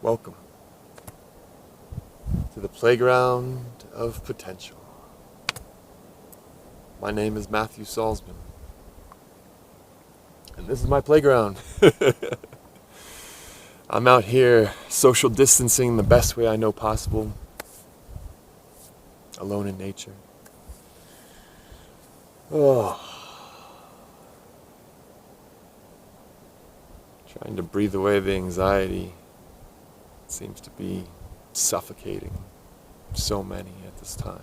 Welcome to the playground of potential. My name is Matthew Salzman, and this is my playground. I'm out here social distancing the best way I know possible, alone in nature. Oh. Trying to breathe away the anxiety. It seems to be suffocating so many at this time.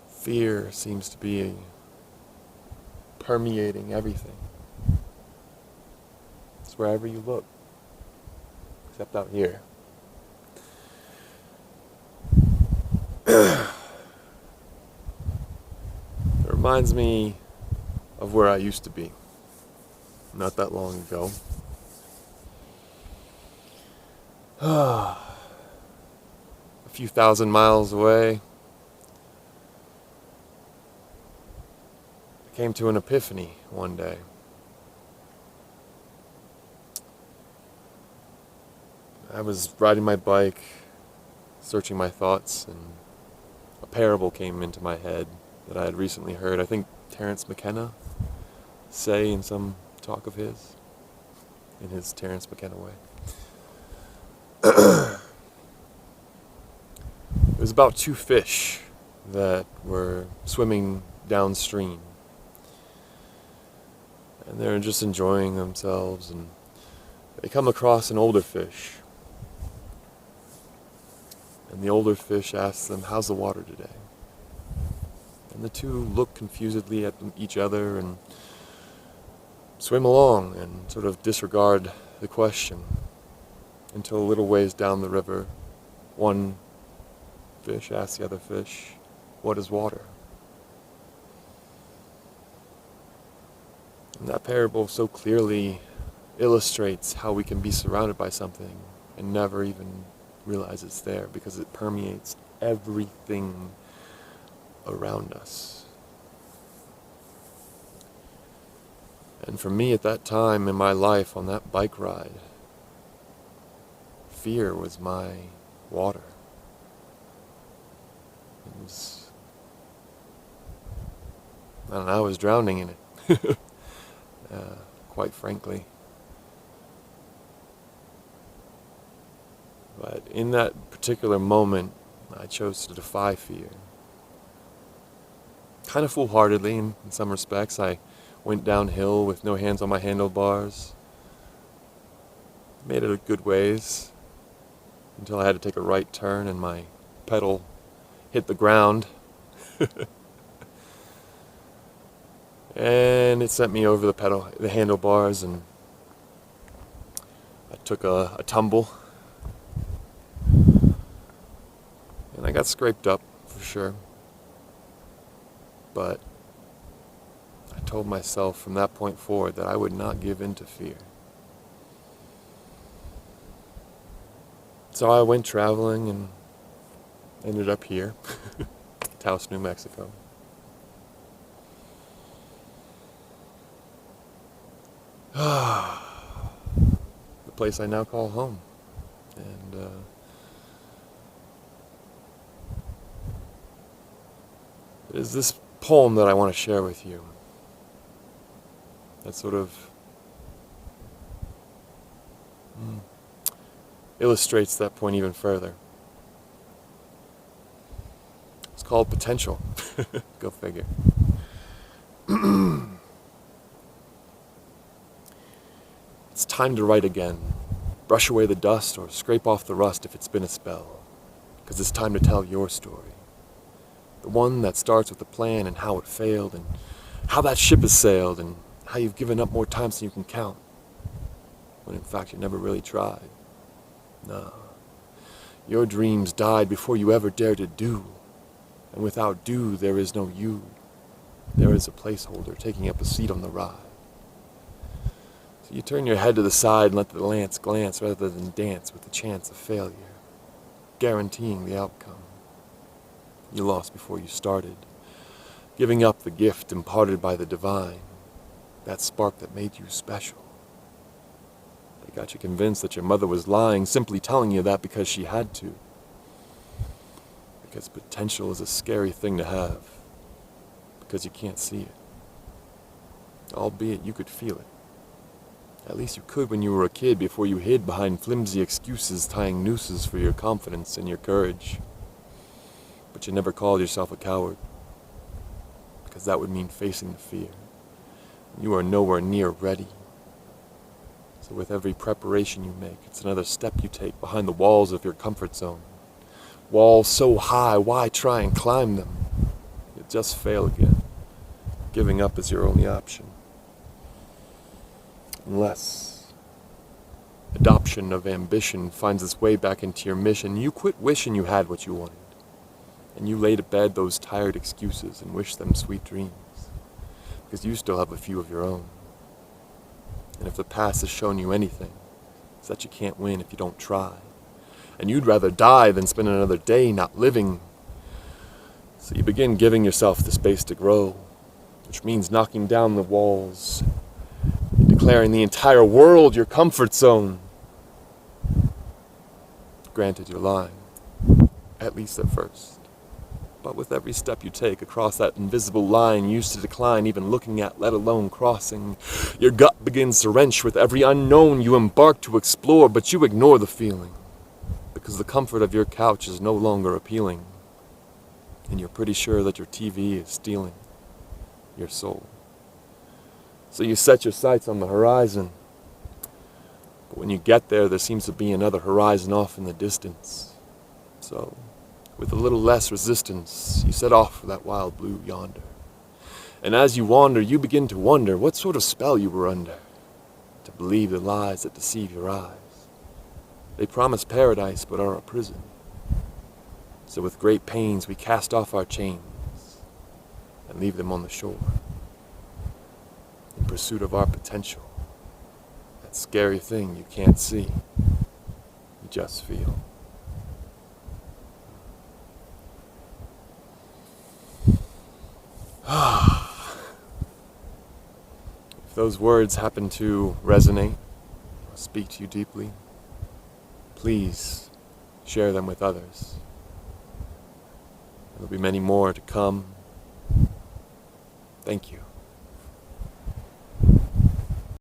Fear seems to be permeating everything. It's wherever you look, except out here. It reminds me of where I used to be not that long ago. A few thousand miles away, I came to an epiphany one day. I was riding my bike, searching my thoughts, and a parable came into my head that I had recently heard. I think Terence McKenna say in some talk of his, in his Terence McKenna way. It was about two fish that were swimming downstream, and they're just enjoying themselves, and they come across an older fish, and the older fish asks them, "How's the water today?" And the two look confusedly at each other and swim along and sort of disregard the question until a little ways down the river, one fish asks the other fish, "What is water?" And that parable so clearly illustrates how we can be surrounded by something and never even realize it's there because it permeates everything around us. And for me at that time in my life on that bike ride, fear was my water. It was, I was drowning in it, quite frankly. But in that particular moment, I chose to defy fear. Kind of foolhardily in some respects. I went downhill with no hands on my handlebars. Made it a good ways until I had to take a right turn and my pedal hit the ground. And it sent me over the handlebars, and I took a tumble. And I got scraped up, for sure. But I told myself from that point forward that I would not give in to fear. So I went traveling and ended up here, Taos, New Mexico. The place I now call home. And it is this poem that I want to share with you that sort of illustrates that point even further. It's called Potential. Go figure. It's time to write again. Brush away the dust or scrape off the rust if it's been a spell. 'Cause it's time to tell your story. The one that starts with the plan and how it failed and how that ship has sailed and how you've given up more times than you can count. When in fact you never really tried. No. Your dreams died before you ever dared to do. And without do, there is no you. There is a placeholder taking up a seat on the ride. So you turn your head to the side and let the lance glance rather than dance with the chance of failure, guaranteeing the outcome. You lost before you started, giving up the gift imparted by the divine, that spark that made you special. They got you convinced that your mother was lying, simply telling you that because she had to. Because potential is a scary thing to have, because you can't see it. Albeit you could feel it. At least you could when you were a kid, before you hid behind flimsy excuses, tying nooses for your confidence and your courage. But you never called yourself a coward, because that would mean facing the fear. You are nowhere near ready. So with every preparation you make, it's another step you take behind the walls of your comfort zone. Walls so high, why try and climb them? You'll just fail again. Giving up is your only option. Unless adoption of ambition finds its way back into your mission, you quit wishing you had what you wanted. And you lay to bed those tired excuses and wish them sweet dreams. Because you still have a few of your own. And if the past has shown you anything, it's that you can't win if you don't try. And you'd rather die than spend another day not living. So you begin giving yourself the space to grow, which means knocking down the walls and declaring the entire world your comfort zone. Granted, you're lying, at least at first. But with every step you take across that invisible line you used to decline even looking at, let alone crossing, your gut begins to wrench with every unknown you embark to explore, but you ignore the feeling, because the comfort of your couch is no longer appealing, and you're pretty sure that your TV is stealing your soul. So you set your sights on the horizon, but when you get there, there seems to be another horizon off in the distance. So, with a little less resistance, you set off for that wild blue yonder. And as you wander, you begin to wonder what sort of spell you were under, to believe the lies that deceive your eyes. They promise paradise, but are a prison. So with great pains, we cast off our chains and leave them on the shore, in pursuit of our potential, that scary thing you can't see, you just feel. If those words happen to resonate or speak to you deeply, please share them with others. There'll be many more to come. Thank you.